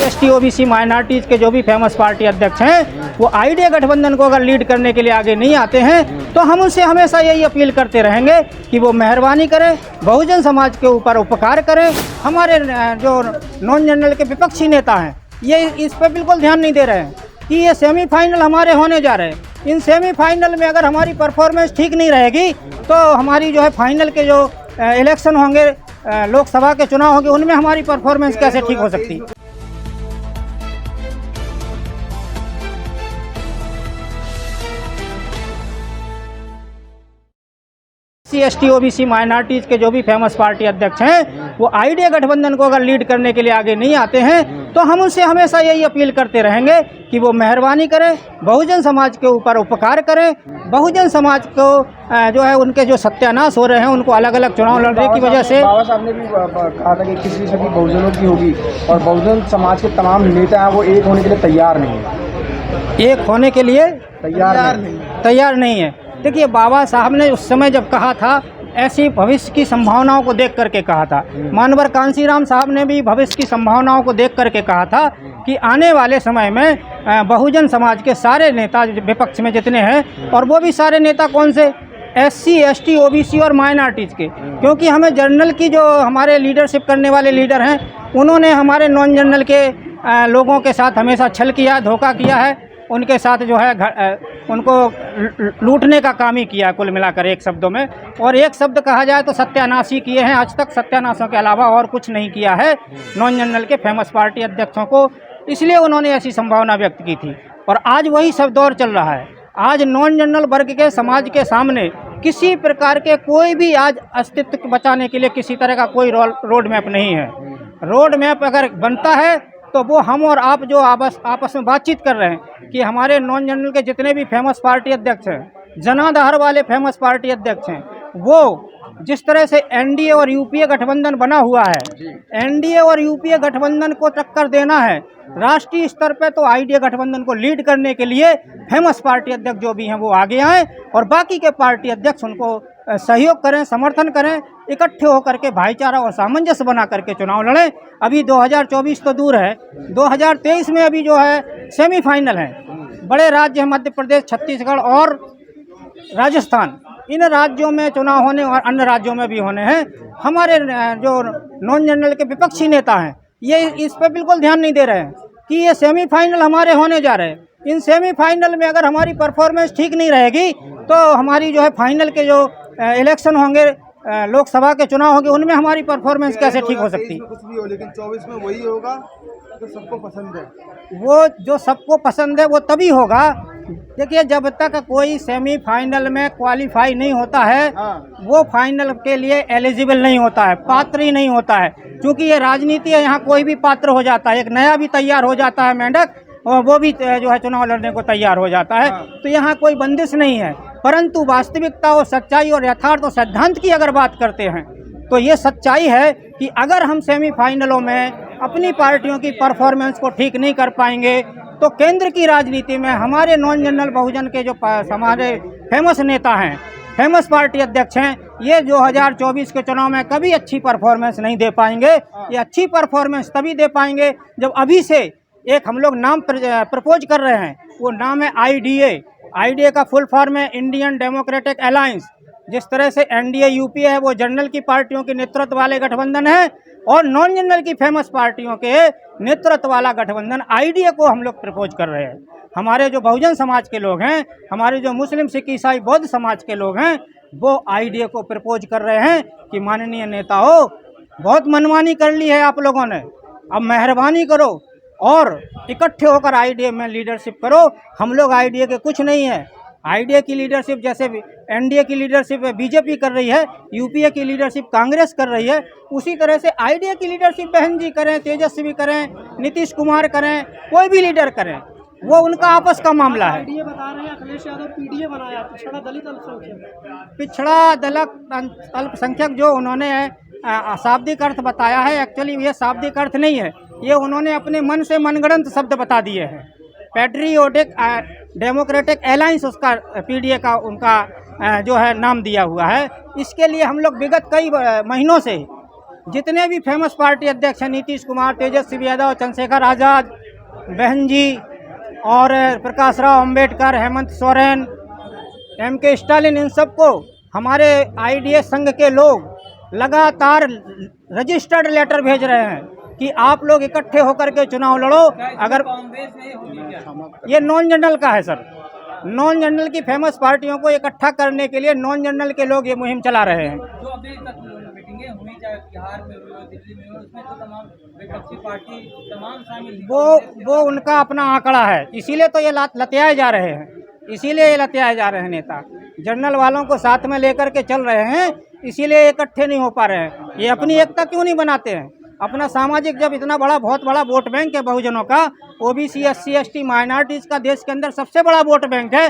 ST OBC minorities के जो भी फेमस पार्टी अध्यक्ष हैं वो आईडीए गठबंधन को अगर लीड करने के लिए आगे नहीं आते हैं तो हम उनसे हमेशा यही अपील करते रहेंगे कि वो मेहरबानी करें, बहुजन समाज के ऊपर उपकार करें। हमारे जो नॉन जनरल के विपक्षी नेता हैं ये इस पर बिल्कुल ध्यान नहीं दे रहे हैं कि ये सेमीफाइनल हमारे होने जा रहे हैं। इन सेमीफाइनल में अगर हमारी परफॉर्मेंस ठीक नहीं रहेगी तो हमारी जो है फाइनल के जो इलेक्शन होंगे, लोकसभा के चुनाव होंगे, उनमें हमारी परफॉर्मेंस कैसे ठीक हो सकती है। ST OBC माइनॉरिटीज़ के जो भी फेमस पार्टी अध्यक्ष हैं वो आईडीए गठबंधन को अगर लीड करने के लिए आगे नहीं आते हैं तो हम उनसे हमेशा यही अपील करते रहेंगे कि वो मेहरबानी करें, बहुजन समाज के ऊपर उपकार करें। बहुजन समाज को जो है उनके जो सत्यानाश हो रहे हैं उनको अलग अलग चुनाव लड़ने की वजह से बाबा साहब ने भी कहा था कि किसी सभी बहुजनों की होगी और बहुजन समाज के तमाम नेता हैं वो एक होने के लिए तैयार नहीं है। एक होने के लिए तैयार नहीं है। देखिए, बाबा साहब ने उस समय जब कहा था ऐसी भविष्य की संभावनाओं को देख करके कहा था। मानवर कांसीराम साहब ने भी भविष्य की संभावनाओं को देख करके कहा था कि आने वाले समय में बहुजन समाज के सारे नेता विपक्ष में जितने हैं, और वो भी सारे नेता कौन से, SC ST OBC और माइनॉरिटीज़ के, क्योंकि हमें जनरल की जो हमारे लीडरशिप करने वाले लीडर हैं उन्होंने हमारे नॉन जनरल के लोगों के साथ हमेशा छल किया, धोखा किया है, उनके साथ जो है उनको लूटने का काम ही किया कुल मिलाकर एक शब्दों में। और एक शब्द कहा जाए तो सत्यानाश ही किए हैं। आज तक सत्यानाशों के अलावा और कुछ नहीं किया है नॉन जनरल के फेमस पार्टी अध्यक्षों को, इसलिए उन्होंने ऐसी संभावना व्यक्त की थी। और आज वही सब दौर चल रहा है। आज नॉन जनरल वर्ग के समाज के सामने किसी प्रकार के कोई भी आज अस्तित्व बचाने के लिए किसी तरह का कोई रोड मैप नहीं है। रोड मैप अगर बनता है तो वो हम और आप जो आपस में बातचीत कर रहे हैं कि हमारे नॉन जनरल के जितने भी फेमस पार्टी अध्यक्ष हैं, जनाधार वाले फेमस पार्टी अध्यक्ष हैं, वो जिस तरह से एनडीए और यूपीए गठबंधन बना हुआ है, एनडीए और यूपीए गठबंधन को टक्कर देना है राष्ट्रीय स्तर पे, तो आईडीए गठबंधन को लीड करने के लिए फेमस पार्टी अध्यक्ष जो भी हैं वो आगे आएँ और बाकी के पार्टी अध्यक्ष उनको सहयोग करें, समर्थन करें, इकट्ठे होकर के भाईचारा और सामंजस्य बना करके चुनाव लड़ें। अभी 2024 तो दूर है, 2023 में अभी जो है सेमीफाइनल है। बड़े राज्य हैं मध्य प्रदेश, छत्तीसगढ़ और राजस्थान, इन राज्यों में चुनाव होने और अन्य राज्यों में भी होने हैं। हमारे जो नॉन जनरल के विपक्षी नेता हैं ये इस पर बिल्कुल ध्यान नहीं दे रहे हैं कि ये सेमीफाइनल हमारे होने जा रहे हैं। इन सेमीफाइनल में अगर हमारी परफॉर्मेंस ठीक नहीं रहेगी तो हमारी जो है फाइनल के जो इलेक्शन होंगे, लोकसभा के चुनाव होंगे, उनमें हमारी परफॉर्मेंस कैसे ठीक हो सकती है। कुछ भी हो, लेकिन 24 में वही होगा जो सबको पसंद है। वो जो सबको पसंद है वो तभी होगा। देखिए, जब तक कोई सेमीफाइनल में क्वालिफाई नहीं होता है वो फाइनल के लिए एलिजिबल नहीं होता है, पात्र ही नहीं होता है। क्योंकि ये राजनीति है, यहाँ कोई भी पात्र हो जाता है, एक नया भी तैयार हो जाता है मेंढक और वो भी जो है चुनाव लड़ने को तैयार हो जाता है। तो यहाँ कोई बंदिश नहीं है। परंतु वास्तविकता और सच्चाई और यथार्थ और सिद्धांत की अगर बात करते हैं तो ये सच्चाई है कि अगर हम सेमीफाइनलों में अपनी पार्टियों की परफॉर्मेंस को ठीक नहीं कर पाएंगे तो केंद्र की राजनीति में हमारे नॉन जनरल बहुजन के जो हमारे फेमस नेता हैं, फेमस पार्टी अध्यक्ष हैं, ये 2024 के चुनाव में कभी अच्छी परफॉर्मेंस नहीं दे पाएंगे। ये अच्छी परफॉर्मेंस तभी दे पाएंगे जब अभी से एक हम लोग नाम प्रपोज कर रहे हैं, वो नाम है आईडीए। आईडीए का फुल फॉर्म है इंडियन डेमोक्रेटिक अलायंस। जिस तरह से एनडीए यूपीए है वो जनरल की पार्टियों के नेतृत्व वाले गठबंधन है और नॉन जनरल की फेमस पार्टियों के नेतृत्व वाला गठबंधन आईडीए को हम लोग प्रपोज कर रहे हैं। हमारे जो बहुजन समाज के लोग हैं, हमारे जो मुस्लिम सिख ईसाई बौद्ध समाज के लोग हैं, वो आईडीए को प्रपोज कर रहे हैं कि माननीय नेताओं, बहुत मनमानी कर ली है आप लोगों ने, अब मेहरबानी करो और इकट्ठे होकर आईडीए में लीडरशिप करो। हम लोग आईडीए के कुछ नहीं है। आईडीए की लीडरशिप जैसे एनडीए की लीडरशिप बीजेपी कर रही है, यूपीए की लीडरशिप कांग्रेस कर रही है, उसी तरह से आईडीए की लीडरशिप बहन जी करें, तेजस्वी करें, नीतीश कुमार करें, कोई भी लीडर करें, वो उनका आपस का मामला है। आईडीए बता रहे हैं अखिलेश यादव पीडीए बनाया, पिछड़ा दलित अल्पसंख्यक, पिछड़ा दलित अल्पसंख्यक जो उन्होंने शाब्दिक अर्थ बताया है, एक्चुअली ये शाब्दिक अर्थ नहीं है, ये उन्होंने अपने मन से मनगढ़ंत शब्द बता दिए हैं। पैट्रियोटिक डेमोक्रेटिक अलायंस उसका पीडीए का उनका जो है नाम दिया हुआ है। इसके लिए हम लोग विगत कई महीनों से जितने भी फेमस पार्टी अध्यक्ष हैं, नीतीश कुमार, तेजस्वी यादव, चंद्रशेखर आज़ाद, बहन जी और प्रकाश राव अम्बेडकर, हेमंत सोरेन, MK स्टालिन, इन सबको हमारे IDS संघ के लोग लगातार रजिस्टर्ड लेटर भेज रहे हैं कि आप लोग इकट्ठे होकर के चुनाव लड़ो। अगर ये नॉन जनरल का है सर, नॉन जनरल की फेमस पार्टियों को इकट्ठा करने के लिए नॉन जनरल के लोग ये मुहिम चला रहे हैं। जो अभी तक मीटिंगें हुई, चाहे बिहार में हुई, दिल्ली में हुई, उसमें तो तमाम विपक्षी पार्टी तमाम शामिल। वो उनका अपना आंकड़ा है, इसीलिए तो ये लतियाए जा रहे हैं, इसीलिए ये लतियाए जा रहे हैं। नेता जनरल वालों को साथ में लेकर के चल रहे हैं, इसीलिए इकट्ठे नहीं हो पा रहे हैं। ये अपनी एकता क्यों नहीं बनाते हैं? अपना सामाजिक, जब इतना बड़ा, बहुत बड़ा वोट बैंक है बहुजनों का, OBC, SC, ST, माइनॉरिटीज़ का देश के अंदर सबसे बड़ा वोट बैंक है,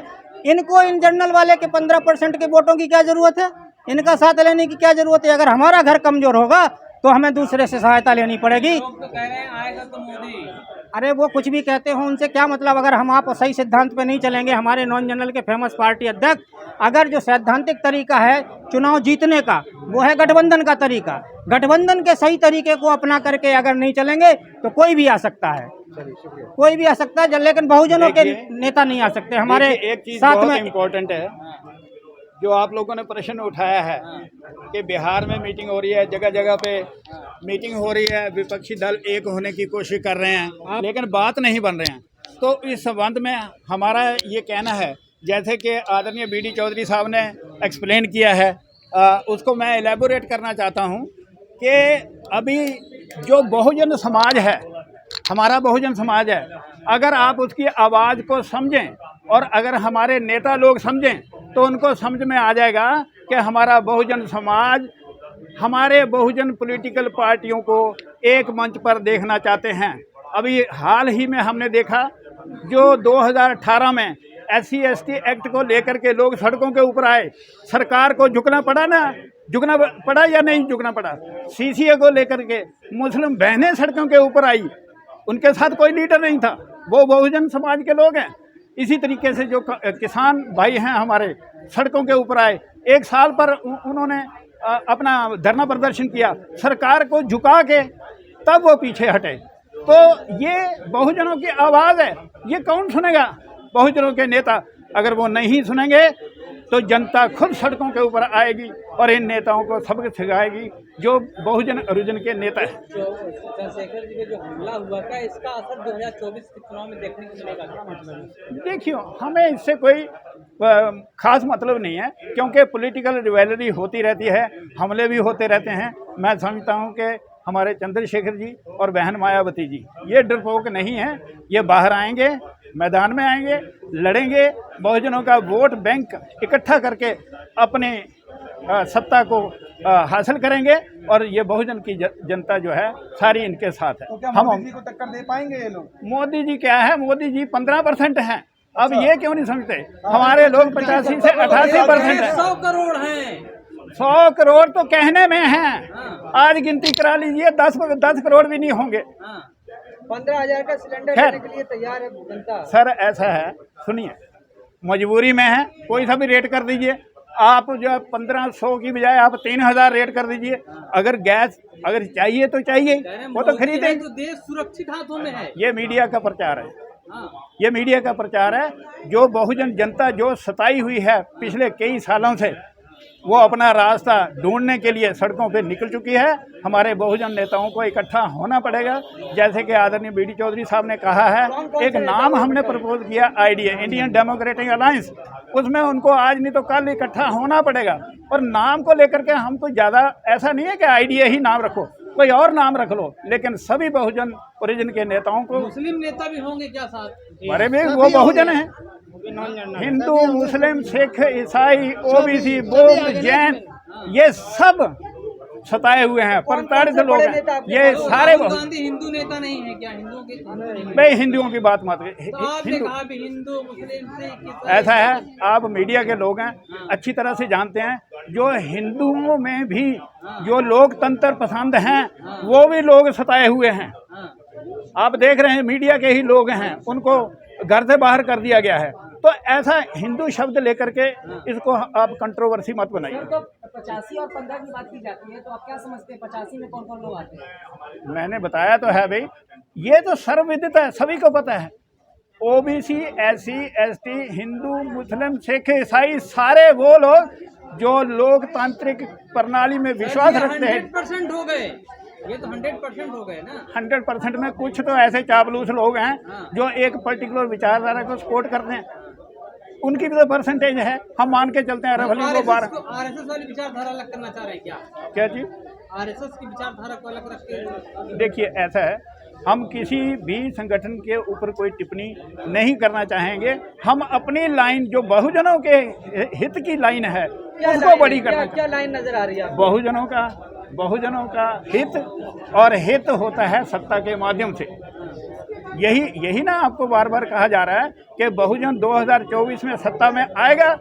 इनको इन जनरल वाले के 15% के वोटों की क्या ज़रूरत है? इनका साथ लेने की क्या ज़रूरत है? अगर हमारा घर कमज़ोर होगा तो हमें दूसरे से सहायता लेनी पड़ेगी। लोग तो कह रहे हैं आएगा तो मोदी। अरे वो कुछ भी कहते हो, उनसे क्या मतलब? अगर हम आप सही सिद्धांत पे नहीं चलेंगे, हमारे नॉन जनरल के फेमस पार्टी अध्यक्ष, अगर जो सैद्धांतिक तरीका है चुनाव जीतने का, वो है गठबंधन का तरीका। गठबंधन के सही तरीके को अपना करके अगर नहीं चलेंगे तो कोई भी आ सकता है, कोई भी आ सकता है, लेकिन बहुजनों के नेता नहीं आ सकते हमारे एक चीज साथ बहुत में। इम्पोर्टेंट है जो आप लोगों ने प्रश्न उठाया है कि बिहार में मीटिंग हो रही है, जगह जगह पे मीटिंग हो रही है, विपक्षी दल एक होने की कोशिश कर रहे हैं लेकिन बात नहीं बन रहे हैं। तो इस संबंध में हमारा ये कहना है, जैसे कि आदरणीय BD चौधरी साहब ने एक्सप्लेन किया है, उसको मैं एलेबोरेट करना चाहता हूँ कि अभी जो बहुजन समाज है, हमारा बहुजन समाज है, अगर आप उसकी आवाज़ को समझें और अगर हमारे नेता लोग समझें तो उनको समझ में आ जाएगा कि हमारा बहुजन समाज हमारे बहुजन पॉलिटिकल पार्टियों को एक मंच पर देखना चाहते हैं। अभी हाल ही में हमने देखा जो 2018 में SC ST एक्ट को लेकर के लोग सड़कों के ऊपर आए, सरकार को झुकना पड़ा ना, झुकना पड़ा या नहीं झुकना पड़ा? CCA को लेकर के मुस्लिम बहनें सड़कों के ऊपर आई, उनके साथ कोई लीडर नहीं था, वो बहुजन समाज के लोग हैं। इसी तरीके से जो किसान भाई हैं हमारे, सड़कों के ऊपर आए, एक साल पर उन्होंने अपना धरना प्रदर्शन किया, सरकार को झुका के तब वो पीछे हटे। तो ये बहुजनों की आवाज़ है, ये कौन सुनेगा? बहुजनों के नेता अगर वो नहीं सुनेंगे तो जनता खुद सड़कों के ऊपर आएगी और इन नेताओं को सबक सिखाएगी जो बहुजन ओरिजिन के नेता हैं। चंद्रशेखर जी के जो हमला हुआ था, इसका असर 2024 के चुनाव में देखने को मिलेगा, क्या मतलब? देखियो, हमें इससे कोई खास मतलब नहीं है, क्योंकि पॉलिटिकल रिवैलरी होती रहती है, हमले भी होते रहते हैं। मैं समझता हूं कि हमारे चंद्रशेखर जी और बहन मायावती जी ये डरपोक नहीं है, ये बाहर आएंगे, मैदान में आएंगे, लड़ेंगे, बहुजनों का वोट बैंक इकट्ठा करके अपने सत्ता को हासिल करेंगे और ये बहुजन की जनता जो है सारी इनके साथ है। तो क्या हम मोदी जी को टक्कर दे पाएंगे ये लोग? मोदी जी क्या है, मोदी जी 15% हैं। अब ये क्यों नहीं समझते? हमारे लोग 85 से 88% है। 100 करोड़ हैं। 100 करोड़ तो कहने में हैं, आज गिनती करा लीजिए 10 करोड़ भी नहीं होंगे। 15,000 का सिलेंडर खैर, लेने के लिए तैयार है जनता। सर ऐसा है, सुनिए, मजबूरी में है, कोई सा भी रेट कर दीजिए। आप जो 1500 की बजाय आप 3000 रेट कर दीजिए। अगर गैस अगर चाहिए तो चाहिए, वो तो खरीदें। तो देश सुरक्षित हाथों में है। ये मीडिया का प्रचार है, ये मीडिया का प्रचार है। जो बहुजन जनता जो सताई हुई है पिछले कई सालों से, वो अपना रास्ता ढूंढने के लिए सड़कों पे निकल चुकी है। हमारे बहुजन नेताओं को इकट्ठा होना पड़ेगा। जैसे कि आदरणीय BD चौधरी साहब ने कहा है, एक नाम हमने प्रपोज किया, IDA, इंडियन डेमोक्रेटिक अलायंस, उसमें उनको आज नहीं तो कल इकट्ठा होना पड़ेगा। और नाम को लेकर के हम तो ज़्यादा ऐसा नहीं है कि IDA ही नाम रखो, कोई और नाम रख लो, लेकिन सभी बहुजन ओरिजिन के नेताओं को। मुस्लिम नेता भी होंगे क्या साथ? बड़े में वो बहुजन है, हिंदू, मुस्लिम, सिख, ईसाई, OBC, बौद्ध, जैन, ये सब सताए हुए हैं, प्रताड़ित लोग हैं, ये सारे। राहुल गांधी हिंदू नेता नहीं है क्या? हिंदुओं के भाई हिंदुओं की बात मत तो आपने हिंदू कहा भी हिंदू मुस्लिम सिख, ऐसा है, आप मीडिया के लोग हैं, अच्छी तरह से जानते हैं, जो हिंदुओं में भी जो लोकतंत्र पसंद हैं वो भी लोग सताए हुए हैं। आप देख रहे हैं मीडिया के ही लोग हैं, उनको घर से बाहर कर दिया गया है। तो ऐसा हिंदू शब्द लेकर के इसको आप कंट्रोवर्सी मत बनाइए। 85 और 15 की बात की जाती है, तो आप क्या समझते हैं 85 में कौन कौन लोग आते हैं? मैंने बताया तो है भाई, ये तो सर्वविदित है, सभी को पता है। ओबीसी, SC, ST, हिंदू, मुस्लिम, सिख, ईसाई, सारे वो लोग जो लोकतांत्रिक प्रणाली में विश्वास रखते हैं। 100% हो गए, ये तो 100% हो गए ना। 100% में कुछ तो ऐसे चापलूस लोग हैं जो एक पर्टिकुलर विचारधारा को सपोर्ट करते हैं, उनकी भी तो परसेंटेज है, हम मान के चलते हैं। रवली को 12 आरएसएस वाली विचारधारा अलग करना चाह रहे हैं क्या चीज? आरएसएस की विचारधारा को अलग रख के? देखिए ऐसा है, हम किसी भी संगठन के ऊपर कोई टिप्पणी नहीं करना चाहेंगे। हम अपनी लाइन जो बहुजनों के हित की लाइन है उसको बड़ी करना क्या लाइन नजर आ रही है? बहुजनों का हित, और हित होता है सत्ता के माध्यम से। यही ना आपको बार बार कहा जा रहा है कि बहुजन 2024 में सत्ता में आएगा,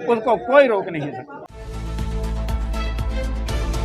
उसको कोई रोक नहीं सकता।